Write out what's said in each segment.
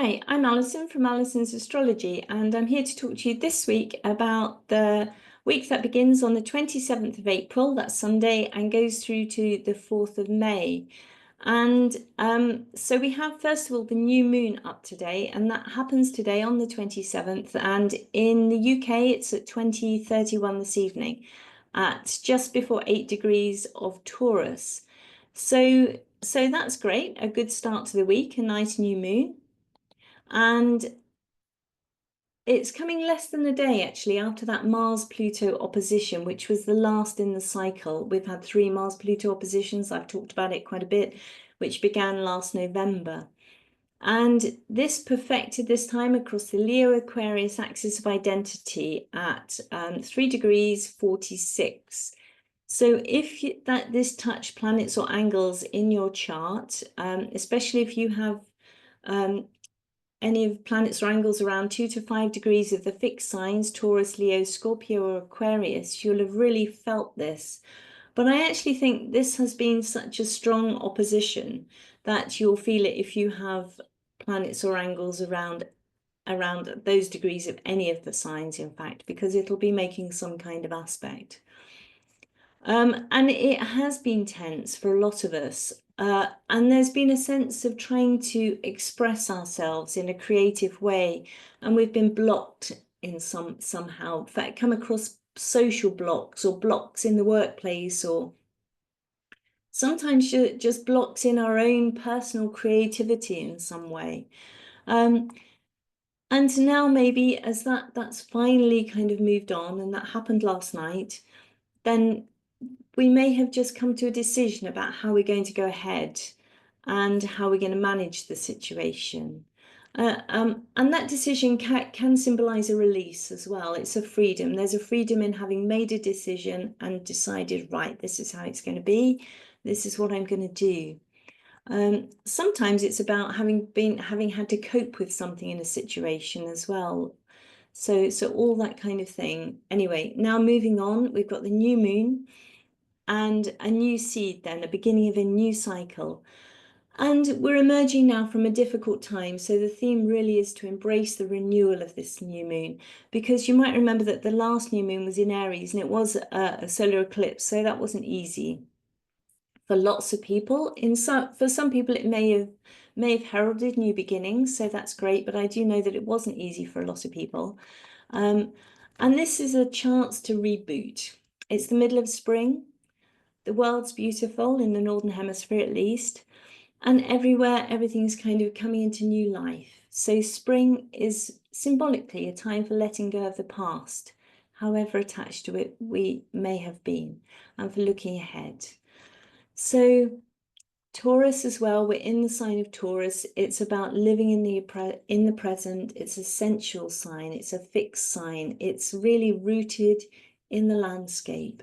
Hi, I'm Alison from Alison's Astrology, and I'm here to talk to you this week about the week that begins on the 27th of April, that's Sunday, and goes through to the 4th of May. And so we have, first of all, the new moon up today, and that happens today on the 27th. And in the UK, it's at 20:31 this evening, at just before 8 degrees of Taurus. So that's great, a good start to the week, a nice new moon. And it's coming less than a day, actually, after that Mars-Pluto opposition, which was the last in the cycle. We've had 3 Mars-Pluto oppositions. I've talked about it quite a bit, which began last November. And this perfected this time across the Leo-Aquarius axis of identity at 3 degrees 46. So if this touch planets or angles in your chart, especially if you have any of planets or angles around 2 to 5 degrees of the fixed signs, Taurus, Leo, Scorpio, or Aquarius, you'll have really felt this. But I actually think this has been such a strong opposition that you'll feel it if you have planets or angles around those degrees of any of the signs, in fact, because it'll be making some kind of aspect. And it has been tense for a lot of us. And there's been a sense of trying to express ourselves in a creative way, and we've been blocked in somehow. In fact, come across social blocks or blocks in the workplace, or sometimes just blocks in our own personal creativity in some way. And now maybe as that's finally kind of moved on, and that happened last night, then we may have just come to a decision about how we're going to go ahead and how we're going to manage the situation. And that decision can symbolize a release as well. It's a freedom. There's a freedom in having made a decision and decided, right, this is how it's going to be. This is what I'm going to do. Sometimes it's about having had to cope with something in a situation as well. So all that kind of thing. Anyway, now moving on, we've got the new moon and a new seed, then the beginning of a new cycle. And we're emerging now from a difficult time. So the theme really is to embrace the renewal of this new moon, because you might remember that the last new moon was in Aries and it was a solar eclipse. So that wasn't easy for lots of people. For some people, it may have heralded new beginnings. So that's great. But I do know that it wasn't easy for a lot of people. And this is a chance to reboot. It's the middle of spring. The world's beautiful in the Northern Hemisphere, at least, and everywhere everything's kind of coming into new life. So spring is symbolically a time for letting go of the past, however attached to it we may have been, and for looking ahead. So Taurus as well, we're in the sign of Taurus. It's about living in the present. It's a sensual sign. It's a fixed sign. It's really rooted in the landscape.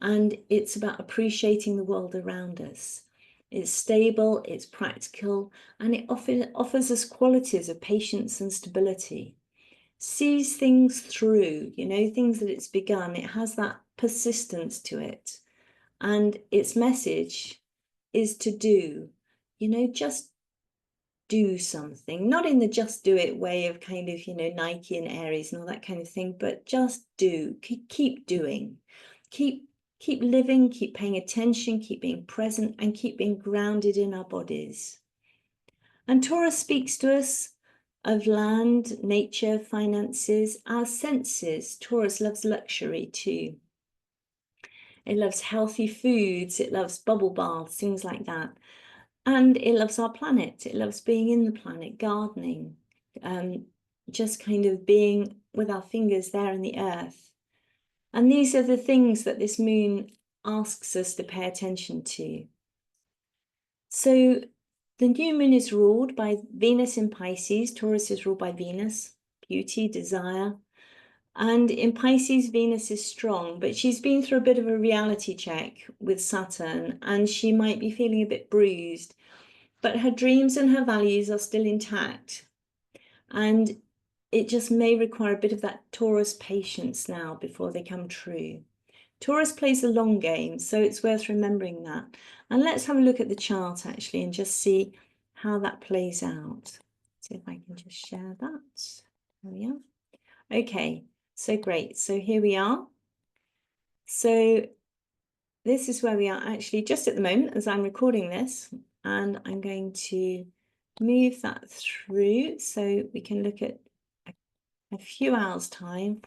And it's about appreciating the world around us. It's stable, it's practical, and it offers us qualities of patience and stability. Sees things through, things that it's begun. It has that persistence to it. And its message is to do, just do something. Not in the just do it way of kind of, Nike and Aries and all that kind of thing, but just do. Keep doing. Keep living, keep paying attention, keep being present, and keep being grounded in our bodies. And Taurus speaks to us of land, nature, finances, our senses. Taurus loves luxury too. It loves healthy foods, it loves bubble baths, things like that. And it loves our planet. It loves being in the planet, gardening, just kind of being with our fingers there in the earth. And these are the things that this moon asks us to pay attention to. So the new moon is ruled by Venus in Pisces. Taurus is ruled by Venus, beauty, desire. And in Pisces, Venus is strong, but she's been through a bit of a reality check with Saturn, and she might be feeling a bit bruised. But her dreams and her values are still intact. And it just may require a bit of that Taurus patience now before they come true. Taurus plays a long game, so it's worth remembering that. And let's have a look at the chart actually and just see how that plays out. See if I can just share that. There we are. Okay, so great. So here we are. So this is where we are actually just at the moment as I'm recording this, and I'm going to move that through so we can look at a few hours time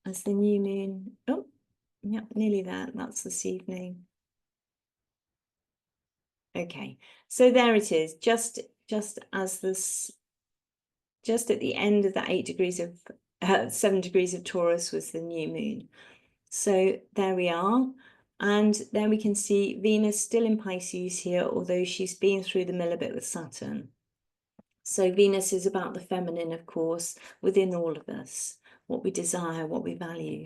as the new moon. Oh, yeah, nearly there. That's this evening. Okay, so there it is, just as this, just at the end of that 8 degrees of 7 degrees of Taurus was the new moon. So there we are. And then we can see Venus still in Pisces here, although she's been through the mill a bit with Saturn. So Venus is about the feminine, of course, within all of us, what we desire, what we value.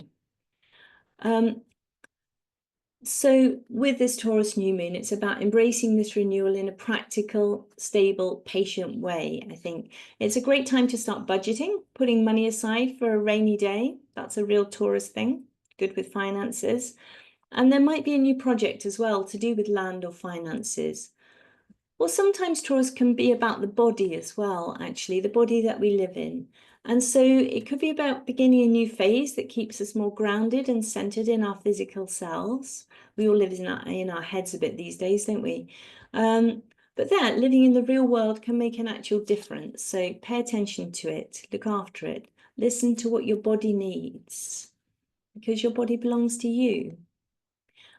So with this Taurus new moon, it's about embracing this renewal in a practical, stable, patient way, I think. It's a great time to start budgeting, putting money aside for a rainy day. That's a real Taurus thing, good with finances. And there might be a new project as well to do with land or finances. Well, sometimes Taurus can be about the body as well, actually, the body that we live in. And so it could be about beginning a new phase that keeps us more grounded and centered in our physical selves. We all live in our heads a bit these days, don't we? But that living in the real world can make an actual difference. So pay attention to it, look after it, listen to what your body needs, because your body belongs to you.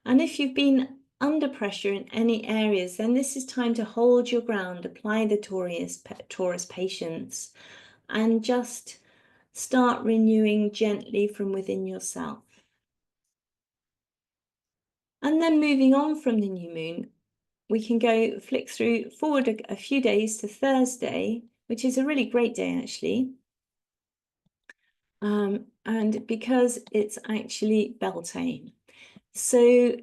And if you've been under pressure in any areas, then this is time to hold your ground, apply the Taurus patience, and just start renewing gently from within yourself. And then moving on from the new moon, we can go flick forward a few days to Thursday, which is a really great day actually. And because it's actually Beltane. So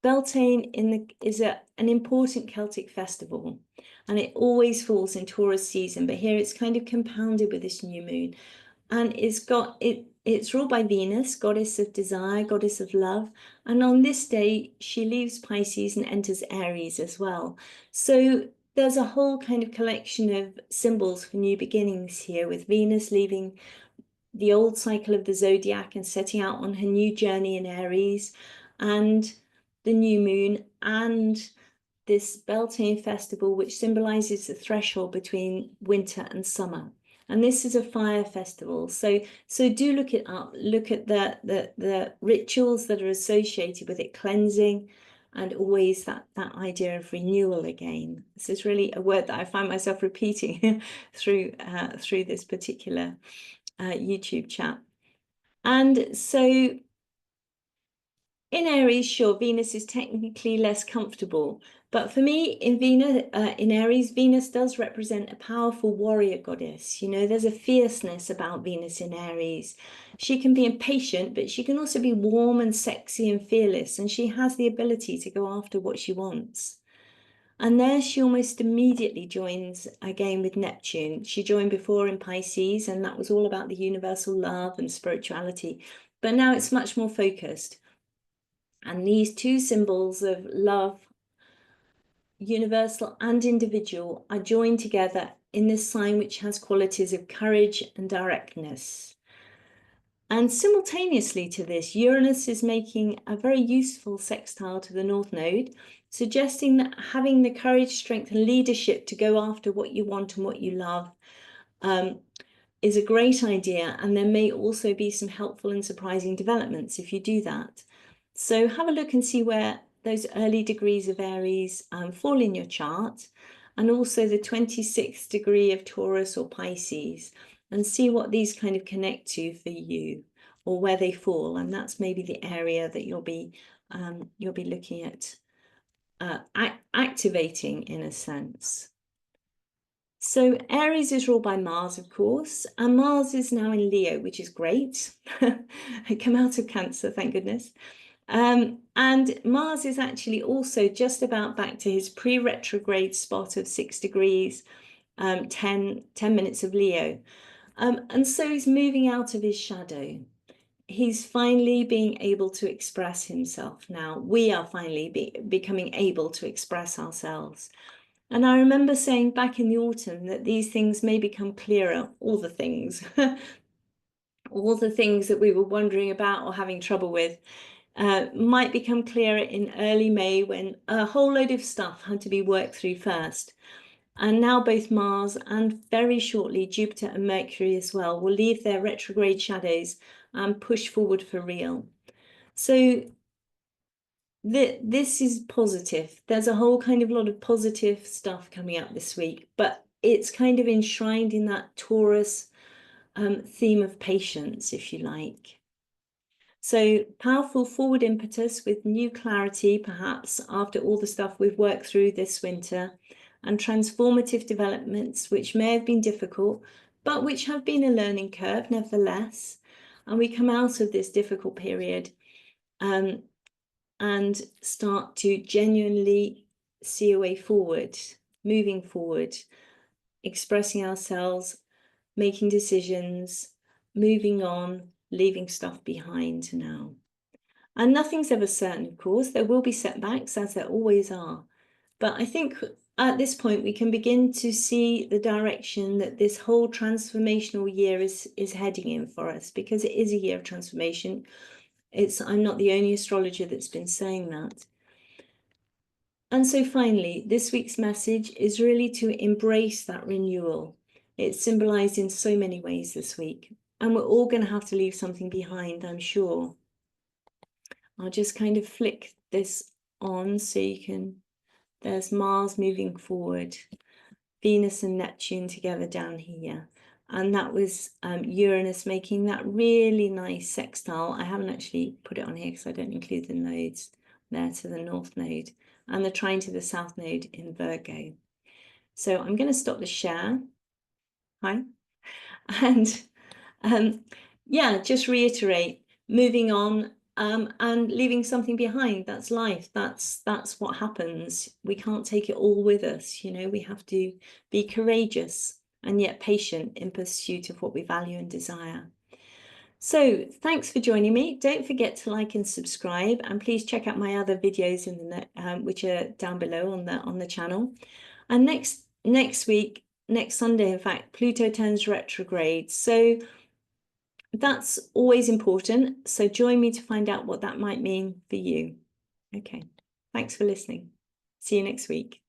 Beltane is an important Celtic festival, and it always falls in Taurus season, but here it's kind of compounded with this new moon. And it's ruled by Venus, goddess of desire, goddess of love. And on this day, she leaves Pisces and enters Aries as well. So there's a whole kind of collection of symbols for new beginnings here, with Venus leaving the old cycle of the zodiac and setting out on her new journey in Aries, and the new moon, and this Beltane festival, which symbolizes the threshold between winter and summer. And this is a fire festival. So do look it up, look at the rituals that are associated with it, cleansing, and always that idea of renewal again. This is really a word that I find myself repeating through this particular YouTube chat. And so in Aries, sure, Venus is technically less comfortable, but for me, in Aries, Venus does represent a powerful warrior goddess. You know, there's a fierceness about Venus in Aries. She can be impatient, but she can also be warm and sexy and fearless, and she has the ability to go after what she wants. And there she almost immediately joins again with Neptune. She joined before in Pisces, and that was all about the universal love and spirituality. But now it's much more focused. And these two symbols of love, universal and individual, are joined together in this sign which has qualities of courage and directness. And simultaneously to this, Uranus is making a very useful sextile to the North Node, suggesting that having the courage, strength, and leadership to go after what you want and what you love is a great idea. And there may also be some helpful and surprising developments if you do that. So have a look and see where those early degrees of Aries fall in your chart, and also the 26th degree of Taurus or Pisces, and see what these kind of connect to for you, or where they fall. And that's maybe the area that you'll be looking at activating in a sense. So Aries is ruled by Mars, of course, and Mars is now in Leo, which is great. I come out of Cancer, thank goodness. And Mars is actually also just about back to his pre-retrograde spot of 6 degrees, 10 minutes of Leo. And so he's moving out of his shadow. He's finally being able to express himself now. We are finally becoming able to express ourselves. And I remember saying back in the autumn that these things may become clearer, all the things, all the things that we were wondering about or having trouble with, might become clearer in early May, when a whole load of stuff had to be worked through first. And now both Mars and very shortly Jupiter and Mercury as well will leave their retrograde shadows and push forward for real. So this is positive. There's a whole kind of lot of positive stuff coming up this week, but it's kind of enshrined in that Taurus theme of patience, if you like. So powerful forward impetus with new clarity, perhaps after all the stuff we've worked through this winter, and transformative developments which may have been difficult, but which have been a learning curve nevertheless. And we come out of this difficult period and start to genuinely see a way forward, moving forward, expressing ourselves, making decisions, moving on, leaving stuff behind now. And nothing's ever certain, of course. There will be setbacks, as there always are. But I think at this point, we can begin to see the direction that this whole transformational year is heading in for us, because it is a year of transformation. I'm not the only astrologer that's been saying that. And so finally, this week's message is really to embrace that renewal. It's symbolized in so many ways this week. And we're all going to have to leave something behind, I'm sure. I'll just kind of flick this on so you can, there's Mars moving forward, Venus and Neptune together down here. And that was Uranus making that really nice sextile. I haven't actually put it on here because I don't include the nodes there to the North Node, and the trine to the South Node in Virgo. So I'm going to stop the share. Hi. And yeah, just reiterate, moving on and leaving something behind. That's life. That's what happens. We can't take it all with us. You know, we have to be courageous and yet patient in pursuit of what we value and desire. So thanks for joining me. Don't forget to like and subscribe, and please check out my other videos in the which are down below on the channel. And next week, next Sunday, in fact, Pluto turns retrograde. So that's always important. So join me to find out what that might mean for you. Okay, thanks for listening. See you next week.